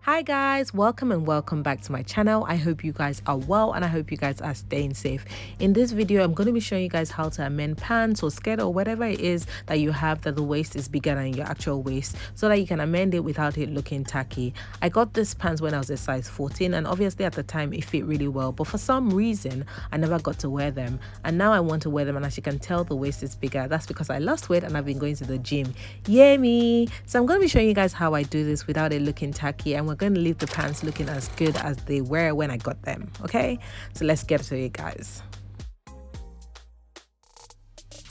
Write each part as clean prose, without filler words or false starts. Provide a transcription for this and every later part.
Hi guys, welcome and welcome back to my channel. I hope you guys are well and I hope you guys are staying safe. In this video, I'm going to be showing you guys how to amend pants or skirt or whatever it is that you have that the waist is bigger than your actual waist so that you can amend it without it looking tacky. I got this pants when I was a size 14 and obviously at the time it fit really well, but for some reason I never got to wear them and now I want to wear them, and as you can tell the waist is bigger. That's because I lost weight and I've been going to the gym. Yay me! So I'm going to be showing you guys how I do this without it looking tacky, and we're going to leave the pants looking as good as they were when I got them. Okay, so let's get to it, guys.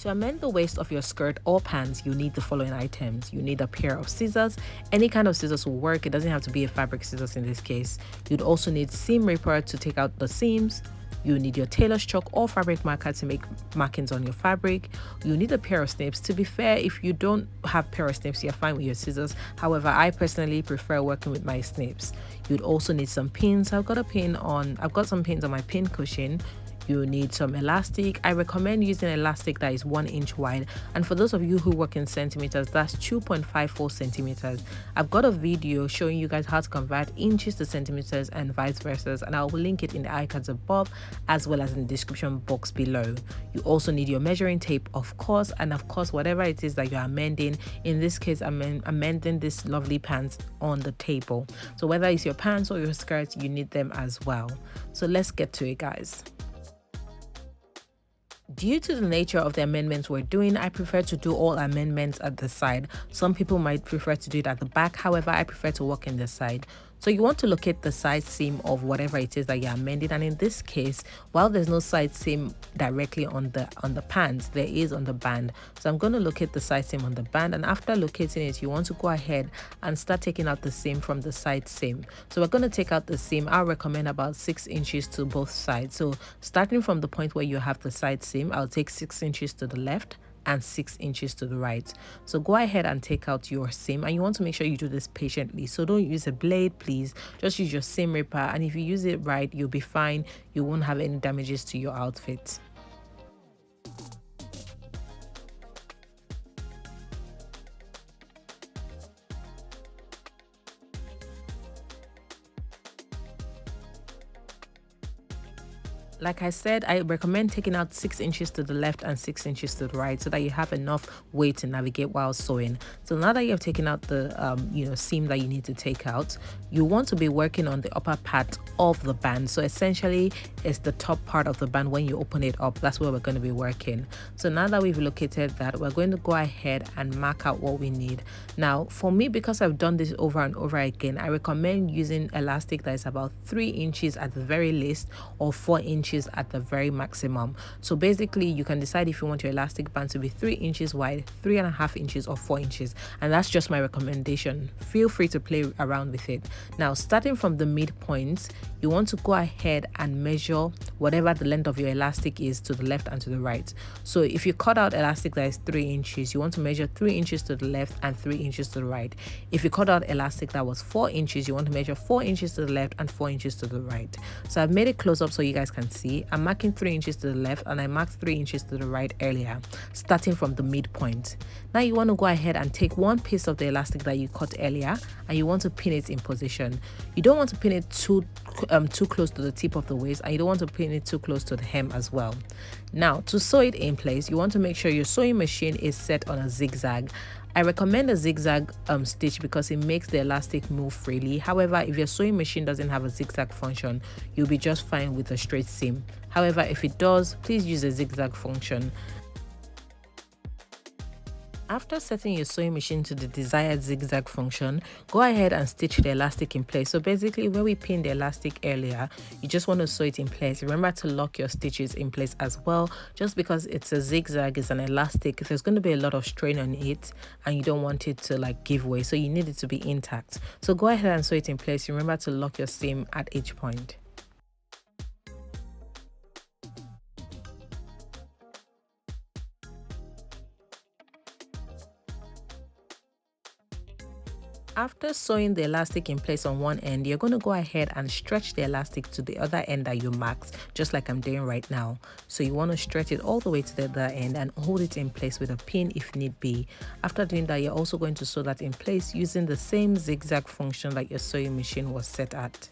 To amend the waist of your skirt or pants, you need the following items. You need a pair of scissors. Any kind of scissors will work. It doesn't have to be a fabric scissors in this case. You'd also need seam ripper to take out the seams. You need your tailor's chalk or fabric marker to make markings on your fabric. You need a pair of snips. To be fair, if you don't have pair of snips, you're fine with your scissors. However, I personally prefer working with my snips. You'd also need some pins. I've got some pins on my pin cushion. You need some elastic. I recommend using elastic that is 1 inch wide, and for those of you who work in centimeters, that's 2.54 centimeters. I've got a video showing you guys how to convert inches to centimeters and vice versa, and I'll link it in the iCards above as well as in the description box below. You also need your measuring tape, of course, and of course whatever it is that you're amending. In this case, I'm amending this lovely pants on the table, so whether it's your pants or your skirts, you need them as well. So let's get to it, guys. Due to the nature of the amendments we're doing, I prefer to do all amendments at the side. Some people might prefer to do it at the back, however, I prefer to work in the side. So you want to locate the side seam of whatever it is that you're amending, and in this case, while there's no side seam directly on the pants, there is on the band. So I'm going to locate the side seam on the band, and after locating it, you want to go ahead and start taking out the seam from the side seam. So we're going to take out the seam. I'll recommend about 6 inches to both sides. So starting from the point where you have the side seam, I'll take 6 inches to the left and 6 inches to the right. So go ahead and take out your seam, and you want to make sure you do this patiently. So don't use a blade, please. Just use your seam ripper, and if you use it right, you'll be fine. You won't have any damages to your outfit. Like I said, I recommend taking out 6 inches to the left and 6 inches to the right so that you have enough weight to navigate while sewing. So now that you have taken out the seam that you need to take out, you want to be working on the upper part of the band. So essentially, it's the top part of the band. When you open it up, that's where we're going to be working. So now that we've located that, we're going to go ahead and mark out what we need. Now, for me, because I've done this over and over again, I recommend using elastic that is about 3 inches at the very least or 4 inches at the very maximum. So basically, you can decide if you want your elastic band to be 3 inches wide, 3.5 inches, or 4 inches, and that's just my recommendation. Feel free to play around with it. Now, starting from the midpoint, you want to go ahead and measure whatever the length of your elastic is to the left and to the right. So if you cut out elastic that is 3 inches, you want to measure 3 inches to the left and 3 inches to the right. If you cut out elastic that was 4 inches, you want to measure 4 inches to the left and 4 inches to the right. So I've made it close up so you guys can see. I'm marking 3 inches to the left and I marked 3 inches to the right earlier, starting from the midpoint. Now you want to go ahead and take one piece of the elastic that you cut earlier and you want to pin it in position. You don't want to pin it too close to the tip of the waist, and you don't want to pin it too close to the hem as well. Now, to sew it in place, you want to make sure your sewing machine is set on a zigzag. I recommend a zigzag stitch because it makes the elastic move freely. However, if your sewing machine doesn't have a zigzag function, you'll be just fine with a straight seam. However, if it does, please use a zigzag function. After setting your sewing machine to the desired zigzag function, go ahead and stitch the elastic in place. So basically, where we pinned the elastic earlier, you just want to sew it in place. Remember to lock your stitches in place as well. Just because it's a zigzag, it's an elastic, there's going to be a lot of strain on it and you don't want it to like give way. So you need it to be intact. So go ahead and sew it in place. Remember to lock your seam at each point. After sewing the elastic in place on one end, you're going to go ahead and stretch the elastic to the other end that you marked, just like I'm doing right now. So you want to stretch it all the way to the other end and hold it in place with a pin if need be. After doing that, you're also going to sew that in place using the same zigzag function that your sewing machine was set at.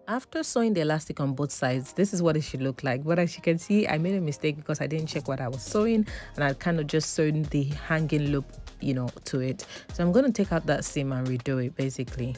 After sewing the elastic on both sides, this is what it should look like. But as you can see, I made a mistake because I didn't check what I was sewing, and I kind of just sewn the hanging loop, to it. So I'm going to take out that seam and redo it basically.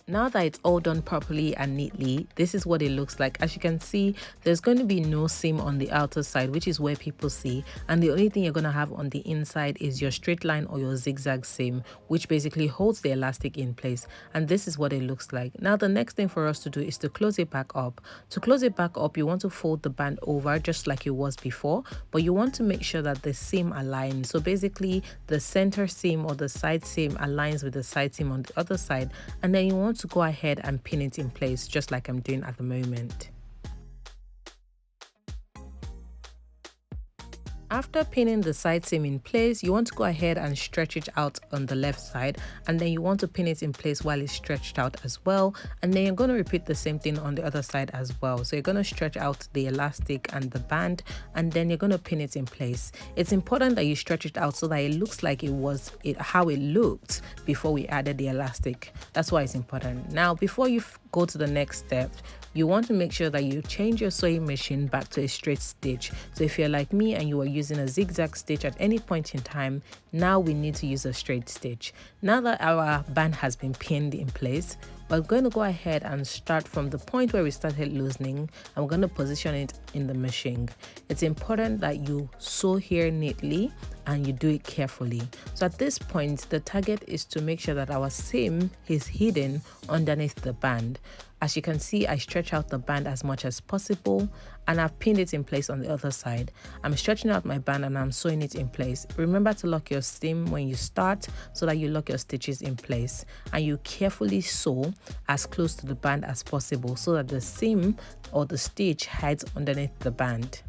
Now that it's all done properly and neatly, this is what it looks like. As you can see, there's going to be no seam on the outer side, which is where people see. And the only thing you're going to have on the inside is your straight line or your zigzag seam, which basically holds the elastic in place. And this is what it looks like. Now, the next thing for us to do is to close it back up. To close it back up, you want to fold the band over just like it was before, but you want to make sure that the seam aligns. So basically, the center seam or the side seam aligns with the side seam on the other side. And then you want to go ahead and pin it in place just like I'm doing at the moment. After pinning the side seam in place, you want to go ahead and stretch it out on the left side, and then you want to pin it in place while it's stretched out as well. And then you're going to repeat the same thing on the other side as well. So you're going to stretch out the elastic and the band, and then you're going to pin it in place. It's important that you stretch it out so that it looks like how it looked before we added the elastic. That's why it's important. Now, before you go to the next step, you want to make sure that you change your sewing machine back to a straight stitch. So if you're like me and you are using a zigzag stitch at any point in time, now we need to use a straight stitch. Now that our band has been pinned in place, we're going to go ahead and start from the point where we started loosening, and we're going to position it in the machine. It's important that you sew here neatly and you do it carefully. So at this point, the target is to make sure that our seam is hidden underneath the band. As you can see, I stretch out the band as much as possible, and I've pinned it in place on the other side. I'm stretching out my band and I'm sewing it in place. Remember to lock your seam when you start so that you lock your stitches in place, and you carefully sew as close to the band as possible so that the seam or the stitch hides underneath the band.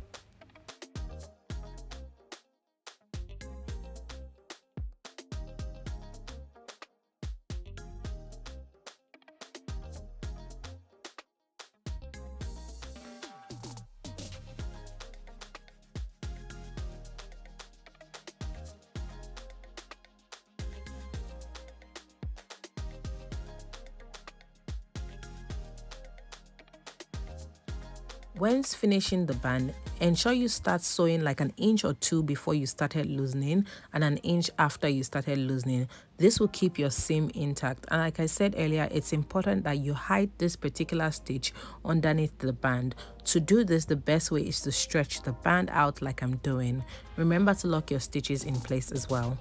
When finishing the band, ensure you start sewing like an inch or two before you started loosening and an inch after you started loosening. This will keep your seam intact. And like I said earlier, it's important that you hide this particular stitch underneath the band. To do this, the best way is to stretch the band out like I'm doing. Remember to lock your stitches in place as well.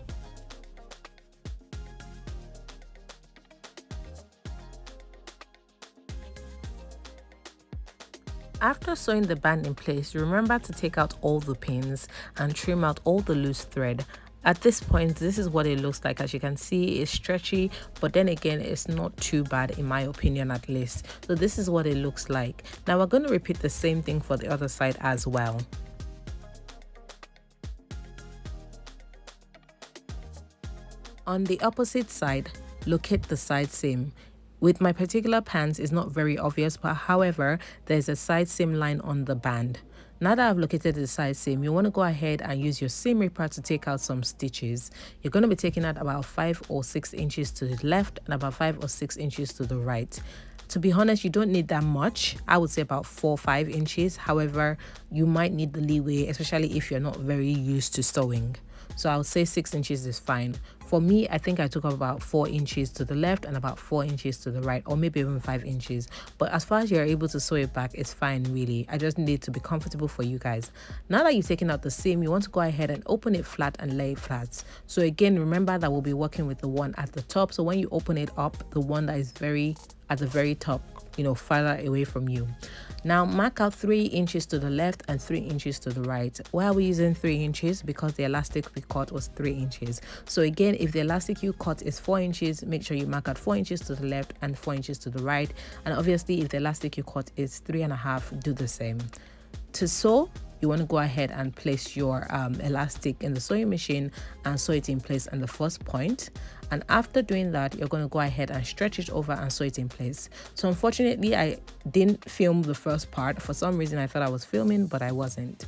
After sewing the band in place, remember to take out all the pins and trim out all the loose thread. At this point, this is what it looks like. As you can see, it's stretchy, but then again, it's not too bad in my opinion, at least. So this is what it looks like. Now we're going to repeat the same thing for the other side as well. On the opposite side, locate the side seam. With my particular pants, it's not very obvious, but however, there's a side seam line on the band. Now that I've located the side seam, you want to go ahead and use your seam ripper to take out some stitches. You're going to be taking out about 5 or 6 inches to the left and about 5 or 6 inches to the right. To be honest, you don't need that much. I would say about 4 or 5 inches. However, you might need the leeway, especially if you're not very used to sewing. So I would say 6 inches is fine. For me, I think I took up about 4 inches to the left and about 4 inches to the right, or maybe even 5 inches. But as far as you're able to sew it back, it's fine, really. I just need it to be comfortable for you guys. Now that you've taken out the seam, you want to go ahead and open it flat and lay it flat. So again, remember that we'll be working with the one at the top. So when you open it up, the one that is at the very top, farther away from you. Now mark out 3 inches to the left and 3 inches to the right. Why are we using 3 inches? Because the elastic we cut was 3 inches. So again, if the elastic you cut is 4 inches, make sure you mark out 4 inches to the left and 4 inches to the right. And obviously, if the elastic you cut is 3.5, do the same. To sew, you want to go ahead and place your elastic in the sewing machine and sew it in place on the first point. And after doing that, you're going to go ahead and stretch it over and sew it in place. So unfortunately, I didn't film the first part. For some reason, I thought I was filming, but I wasn't.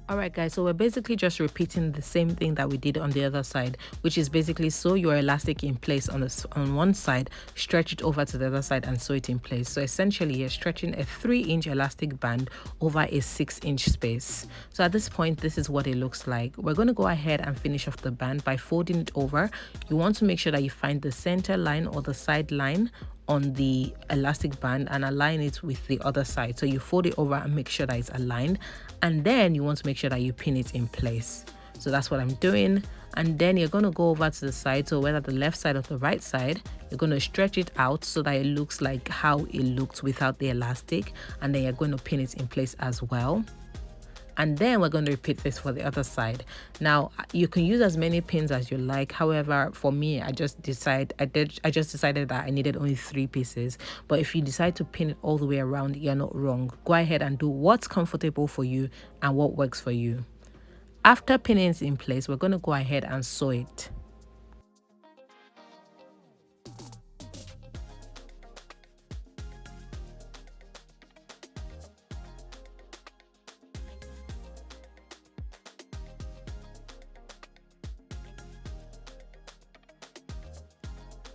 Alright guys, so we're basically just repeating the same thing that we did on the other side, which is basically sew your elastic in place on one side, stretch it over to the other side and sew it in place. So essentially you're stretching a 3-inch elastic band over a 6-inch space. So at this point, this is what it looks like. We're going to go ahead and finish off the band by folding it over. You want to make sure that you find the center line or the side line on the elastic band and align it with the other side. So you fold it over and make sure that it's aligned, and then you want to make sure that you pin it in place. So that's what I'm doing. And then you're going to go over to the side, so whether the left side or the right side, you're going to stretch it out so that it looks like how it looked without the elastic, and then you're going to pin it in place as well. And then we're going to repeat this for the other side. Now you can use as many pins as you like. However, for me, I just decided that I needed only 3 pieces. But if you decide to pin it all the way around, you're not wrong. Go ahead and do what's comfortable for you and what works for you. After pinning it in place, we're going to go ahead and sew it.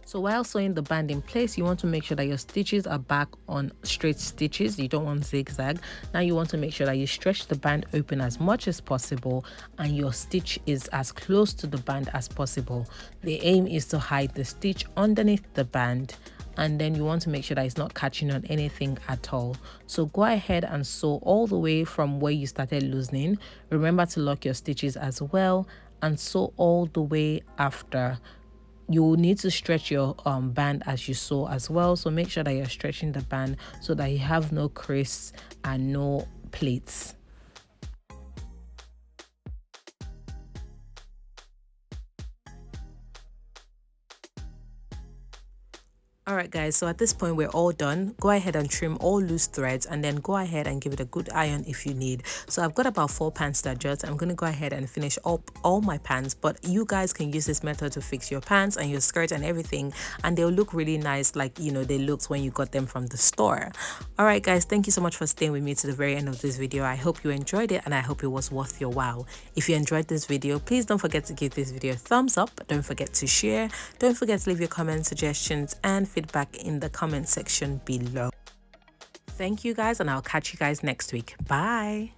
So while sewing the band in place, you want to make sure that your stitches are back on straight stitches. You don't want zigzag. Now you want to make sure that you stretch the band open as much as possible and your stitch is as close to the band as possible. The aim is to hide the stitch underneath the band, and then you want to make sure that it's not catching on anything at all. So go ahead and sew all the way from where you started loosening. Remember to lock your stitches as well and sew all the way after. You will need to stretch your band as you sew as well, so make sure that you're stretching the band so that you have no crease and no pleats. Alright guys, so at this point we're all done. Go ahead and trim all loose threads and then go ahead and give it a good iron if you need. So I've got about 4 pants to adjust. I'm going to go ahead and finish up all my pants, but you guys can use this method to fix your pants and your skirt and everything, and they'll look really nice like they looked when you got them from the store. Alright guys, thank you so much for staying with me to the very end of this video. I hope you enjoyed it and I hope it was worth your while. If you enjoyed this video, please don't forget to give this video a thumbs up. Don't forget to share. Don't forget to leave your comments, suggestions and feedback in the comment section below. Thank you guys, and I'll catch you guys next week. Bye.